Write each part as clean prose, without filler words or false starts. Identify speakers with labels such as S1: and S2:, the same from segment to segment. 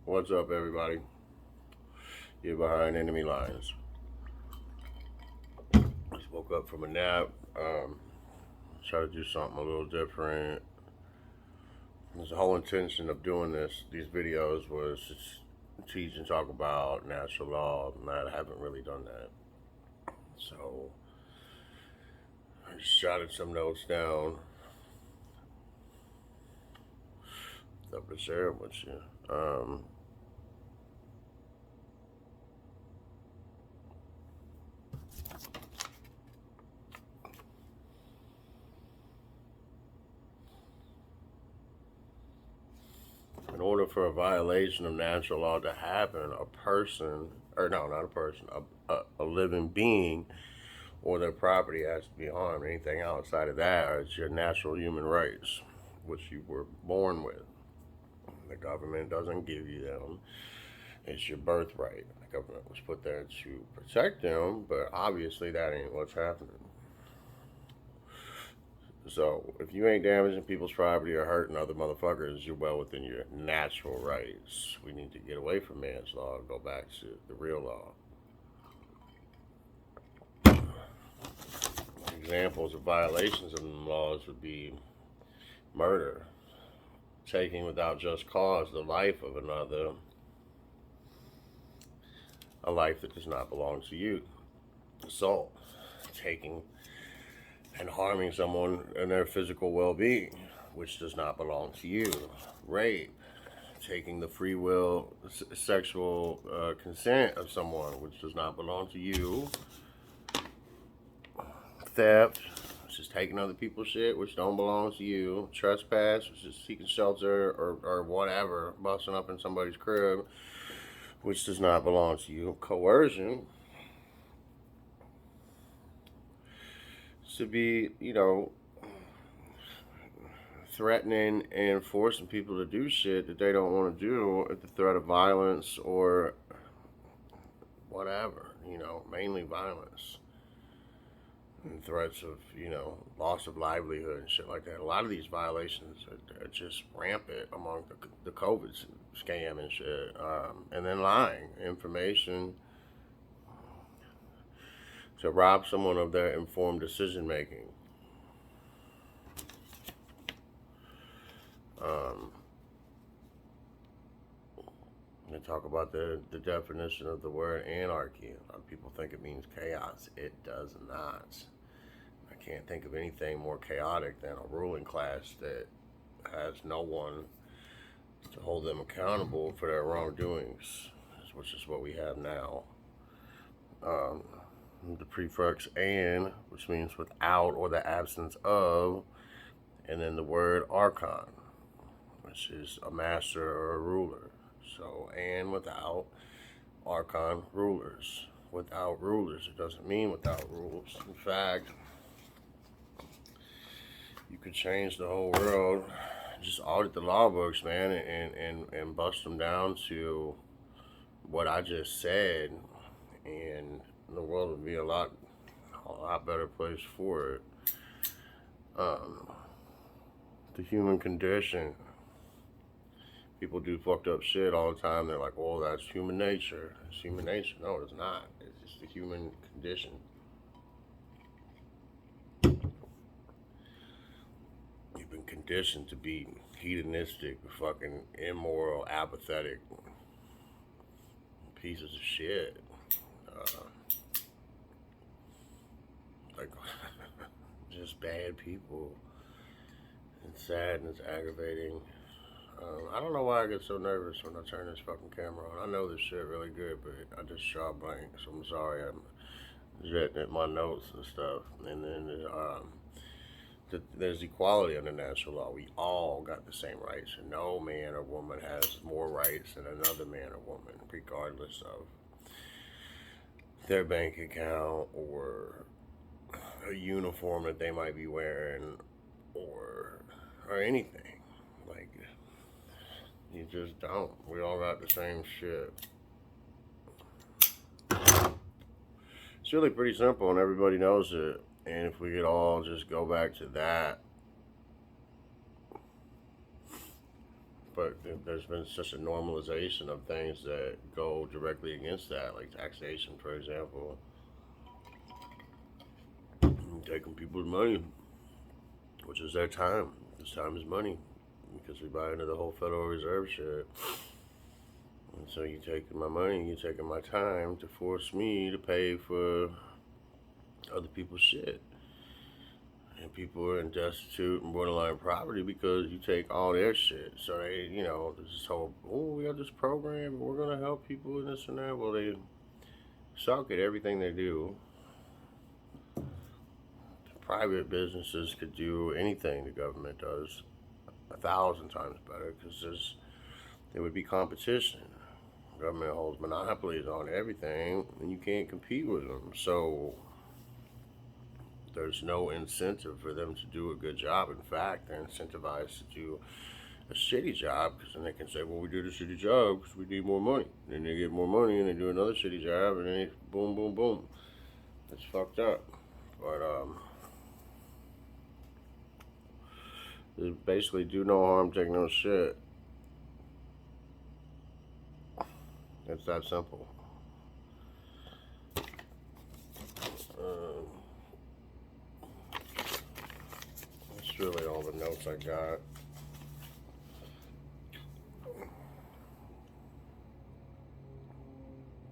S1: What's up, everybody? You're behind enemy lines. Just woke up from a nap. Try to do something a little different. The whole intention of doing these videos, was to teach and talk about natural law, and I haven't really done that. So I just jotted some notes down. Up to share it with you. In order for a violation of natural law to happen, a person, or no, not a person, a living being or their property has to be harmed. Anything outside of that is your natural human rights, which you were born with. The government doesn't give you them. It's your birthright. The government was put there to protect them, but obviously that ain't what's happening. So if you ain't damaging people's property or hurting other motherfuckers, you're well within your natural rights. We need to get away from man's law and go back to the real law. Examples of violations of the laws would be murder, taking without just cause the life of another, a life that does not belong to you. Assault, taking and harming someone and their physical well-being, which does not belong to you. Rape, taking the free will, sexual consent of someone, which does not belong to you. Theft, which is taking other people's shit, which don't belong to you. Trespass, which is seeking shelter or whatever, busting up in somebody's crib, which does not belong to you. Coercion, to be, threatening and forcing people to do shit that they don't want to do at the threat of violence or whatever, mainly violence. And threats of, loss of livelihood and shit like that. A lot of these violations are just rampant among the COVID scam and shit. And then lying, information, to rob someone of their informed decision making. They talk about the definition of the word anarchy. A lot of people think it means chaos. It does not. I can't think of anything more chaotic than a ruling class that has no one to hold them accountable for their wrongdoings, which is what we have now. The prefix "an," which means without or the absence of, and then the word archon, which is a master or a ruler. So, and without, archon, rulers. Without rulers, it doesn't mean without rules. In fact, you could change the whole world, just audit the law books, man, and bust them down to what I just said, and the world would be a lot better place for it. The human condition. People do fucked up shit all the time. They're like, "Oh, that's human nature." It's human nature. No, it's not. It's just the human condition. You've been conditioned to be hedonistic, fucking immoral, apathetic pieces of shit. Like, just bad people. It's sad and it's aggravating. I don't know why I get so nervous when I turn this fucking camera on. I know this shit really good, but I just draw blank, so I'm sorry. I'm jetting at my notes and stuff. And then there's equality under natural law. We all got the same rights. No man or woman has more rights than another man or woman, regardless of their bank account or a uniform that they might be wearing or anything. Like, you just don't. We all got the same shit. It's really pretty simple and everybody knows it. And if we could all just go back to that, but there's been such a normalization of things that go directly against that, like taxation, for example. Taking people's money, which is their time. This time is money, because we buy into the whole Federal Reserve shit. And so you taking my money, you taking my time to force me to pay for other people's shit. And people are in destitute and borderline poverty because you take all their shit. So they, there's this whole, we got this program and we're gonna help people and this and that. Well, they suck at everything they do. Private businesses could do anything the government does 1,000 times better, because there would be competition. The government holds monopolies on everything and you can't compete with them. So there's no incentive for them to do a good job. In fact, they're incentivized to do a shitty job, because then they can say, well, we did a shitty job because we need more money. And then they get more money and they do another shitty job, and then they boom, boom, boom. It's fucked up. But they basically do no harm, take no shit. It's that simple. That's really all the notes I got.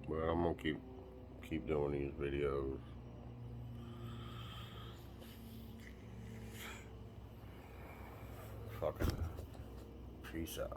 S1: But I'm gonna keep doing these videos. Fucking peace out.